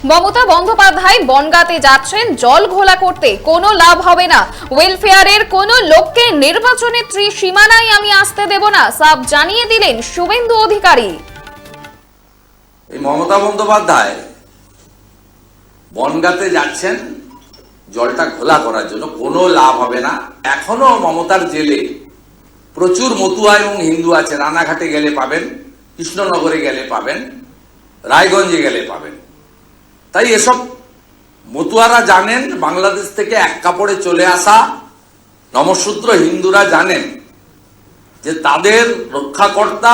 মমতা বন্দ্যোপাধ্যায় বনগাঁতে যাচ্ছেন জল ঘোলা করতে, কোনো লাভ হবে না। ওয়েলফেয়ারের কোনো লোককে নির্বাচনের ত্রিসীমানায় আমি আসতে দেব না, সাফ জানিয়ে দিলেন শুভেন্দু অধিকারী। এই মমতা বন্দ্যোপাধ্যায় বনগাঁতে যাচ্ছেন জলটা ঘোলা করার জন্য, কোনো লাভ হবে না। এখনো মমতার জেলে প্রচুর মতুয়া এবং হিন্দু আছে। রানাঘাটে গেলে পাবেন, কৃষ্ণনগরে গেলে পাবেন, রায়গঞ্জে গেলে পাবেন। তাই এসব মতুয়ারা জানেন, বাংলাদেশ থেকে এক কাপড়ে চলে আসা নমশূদ্র হিন্দুরা জানেন যে তাদের রক্ষাকর্তা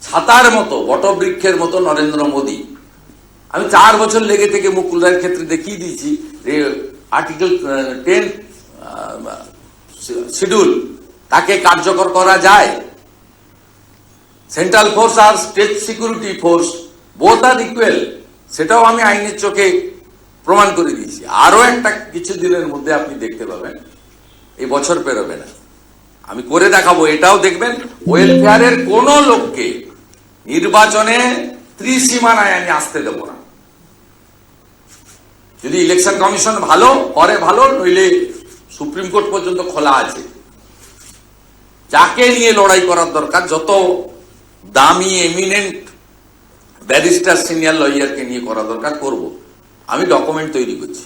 ছাতার মতো, বটবৃক্ষের মতো নরেন্দ্র মোদী। আমি 4 বছর লেগে থেকে মুকুল রায়ের ক্ষেত্রে দেখিয়ে দিয়েছি যে আর্টিকেল 10 শিডিউল তাকে কার্যকর করা যায়। সেন্ট্রাল ফোর্স আর স্টেট সিকিউরিটি ফোর্স বোথ আর ইকুয়াল, সেটাও আমি আইনের চোখে প্রমাণ করে দিয়েছি। আরো একটা কিছু দিনের মধ্যে আপনি দেখতে পাবেন, এই বছর পেরোবে না, আমি করে দেখাবো। এটাও দেখবেন, ওয়েলফেয়ারের কোন লোককে নির্বাচনে ত্রিসীমানায় আমি আসতে দেব না। যদি ইলেকশন কমিশন ভালো করে ভালো, নইলে সুপ্রিম কোর্ট পর্যন্ত খোলা আছে। যাকে নিয়ে লড়াই করার দরকার, যত দামি এমিনেন্ট ব্যারিস্টার সিনিয়র লয়ারকে নিয়ে করা দরকার করব। আমি ডকুমেন্ট তৈরি করছি।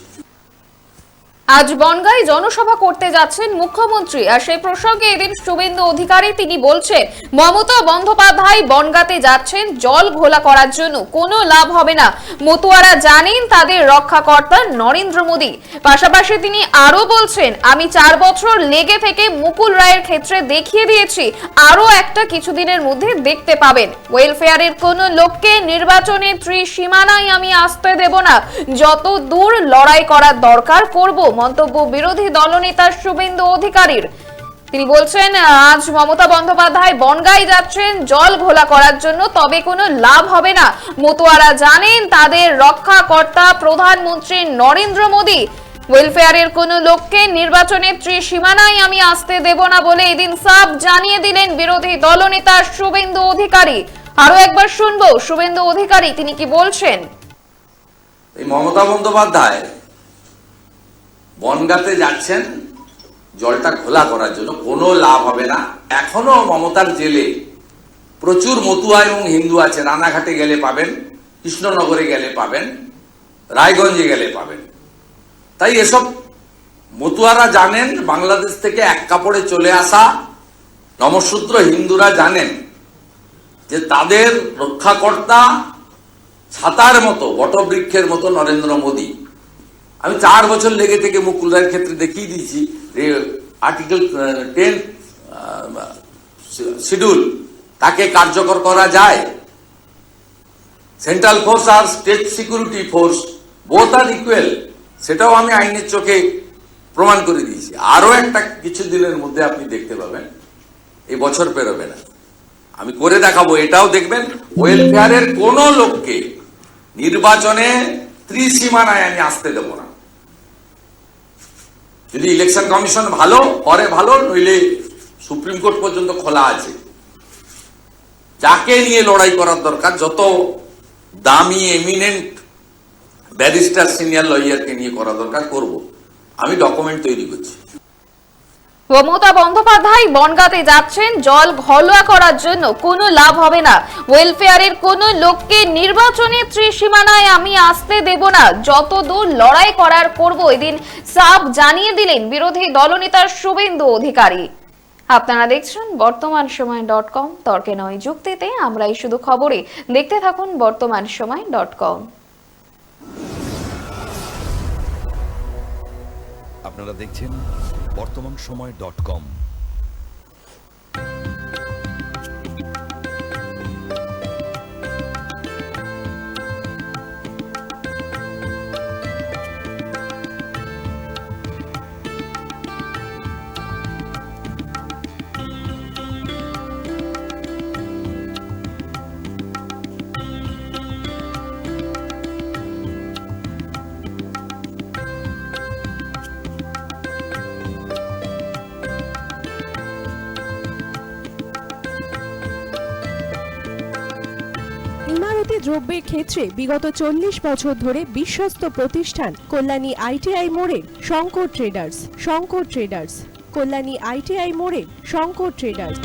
আজ বনগাঁয় জনসভা করতে যাচ্ছেন মুখ্যমন্ত্রী, আর সেই প্রসঙ্গে এদিন শুভেন্দু অধিকারী তিনি বলছেন মমতা বন্দ্যোপাধ্যায় বনগাঁতে যাচ্ছেন জল ঘোলা করার জন্য, কোনো লাভ হবে না। মতুয়ারা জানেন তাদের রক্ষাকর্তা নরেন্দ্র মোদী। পাশাপাশি তিনি আরো বলছেন, আমি 4 বছর লেগে থেকে মুকুল রায়ের ক্ষেত্রে দেখিয়ে দিয়েছি, আরো একটা কিছুদিনের মধ্যে দেখতে পাবেন। ওয়েলফেয়ারের কোন লোককে নির্বাচনের ত্রিসীমানায় আমি আসতে দেব না, যত দূর লড়াই করার দরকার করব, মন্তব্য বিরোধী দলনেতা শুভেন্দু অধিকারীর। তিনি বলছেন আজ মমতা বন্দ্যোপাধ্যায় বনগাঁয় যাচ্ছেন জল ঘোলা করার জন্য, তবে কোনো লাভ হবে না। মতুয়ারা জানেন তাদের রক্ষাকর্তা প্রধানমন্ত্রী নরেন্দ্র মোদী। ওয়েলফেয়ারের কোন লোককে নির্বাচনের ত্রিসীমানায় আমি আসতে দেব না বলে এদিন সাফ জানিয়ে দিলেন বিরোধী দলনেতা শুভেন্দু অধিকারী। আরো একবার শুনবো শুভেন্দু অধিকারী তিনি কি বলছেন। এই মমতা বন্দ্যোপাধ্যায় বনগাঁতে যাচ্ছেন জলটা ঘোলা করার জন্য, কোনো লাভ হবে না। এখনো মমতার জেলে প্রচুর মতুয়া এবং হিন্দু আছে। রানাঘাটে গেলে পাবেন, কৃষ্ণনগরে গেলে পাবেন, রায়গঞ্জে গেলে পাবেন। তাই এসব মতুয়ারা জানেন, বাংলাদেশ থেকে এক কাপড়ে চলে আসা নমশূদ্র হিন্দুরা জানেন যে তাদের রক্ষাকর্তা ছাতার মতো, বটবৃক্ষের মতো নরেন্দ্র মোদী। আমি 4 বছর লেগে থেকে মুকুল রায়ের ক্ষেত্রে দেখিয়ে দিয়েছি যে আর্টিকেল 10 শিডিউল তাকে কার্যকর করা যায়। সেন্ট্রাল ফোর্স আর স্টেট সিকিউরিটি ফোর্স বোথ আর ইকুয়াল, সেটাও আমি আইনের চোখে প্রমাণ করে দিয়েছি। আরো একটা কিছু দিনের মধ্যে আপনি দেখতে পাবেন, এই বছর পেরোবে না, আমি করে দেখাবো। এটাও দেখবেন, ওয়েলফেয়ারের কোন লোককে নির্বাচনে ত্রিসীমানায় আমি আসতে দেব না। যদি ইলেকশন কমিশন ভালো করে ভালো, নইলে সুপ্রিম কোর্ট পর্যন্ত খোলা আছে। যাকে নিয়ে লড়াই করার দরকার, যত দামি এমিনেন্ট ব্যারিস্টার সিনিয়র লয়ারকে নিয়ে করা দরকার করব। আমি ডকুমেন্ট তৈরি করছি। মমতা বন্দ্যোপাধ্যায় বনগাঁতে যাচ্ছেন জল ঘোলা করার জন্য, কোনো লাভ হবে না। ওয়েলফেয়ারের কোন লোককে নির্বাচনের ত্রিসীমানায় আমি আসতে দেব না, যত দূর লড়াই করার করব, এদিন সাফ জানিয়ে দিলেন বিরোধী দলনেতা শুভেন্দু অধিকারী। আপনারা দেখছেন বর্তমান সময় .com, তর্কে নয় যুক্তিতে আমরাই শুধু খবরে। দেখতে থাকুন বর্তমান সময় .com। আপনারা দেখছেন বর্তমান সময় .com। দ্রব্যের ক্ষেত্রে বিগত 40 বছর ধরে বিশ্বস্ত প্রতিষ্ঠান কল্যাণী আইটিআই মোড়ে Shankar traders. Shankar traders, Kalyani ITI মোড়ে শঙ্কর ট্রেডার্স।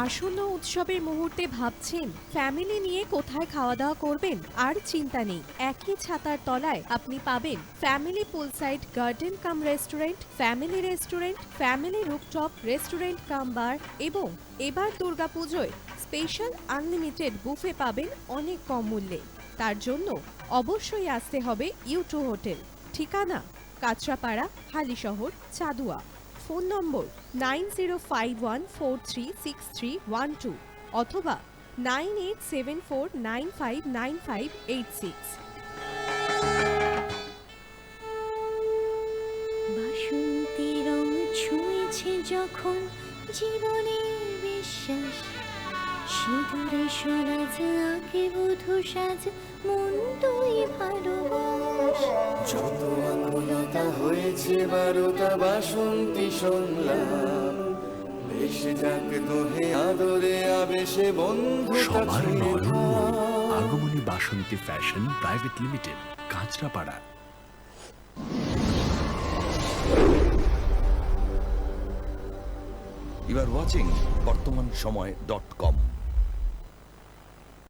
আসন্ন উৎসবের মুহূর্তে ভাবছেন ফ্যামিলি নিয়ে কোথায় খাওয়া দাওয়া করবেন? আর চিন্তা নেই, একই ছাতার তলায় আপনি পাবেন family poolside garden cum restaurant, family rooftop restaurant cum bar এবং এবার দুর্গাপুজোয় স্পেশাল আনলিমিটেড বুফে পাবেন অনেক কম মূল্যে। তার জন্য অবশ্যই আসতে হবে ইউ2 হোটেল। ঠিকানা কাঁচরাপাড়া, হালিশহর, চাদুয়া। ফোন নম্বর 9051436312 অথবা 9874959586। বাসন্তী রং ছুঁয়েছে যখন জীবনের বিশ্বাস, সিঁদুরে সরাজ আঁকে বধূ সাজ, মন তুই ভালোবাস। যত আকুলতা হয়েছে বারোটা বাসন্তী সংলাপ, ভেসে যাক দোহে আদরে আবেশে বন্ধুতা সবার ছুঁয়ে নয়ন থাক। Agamani Basanti fashion private limited, Kanchrapara. You are watching বর্তমান সময়.com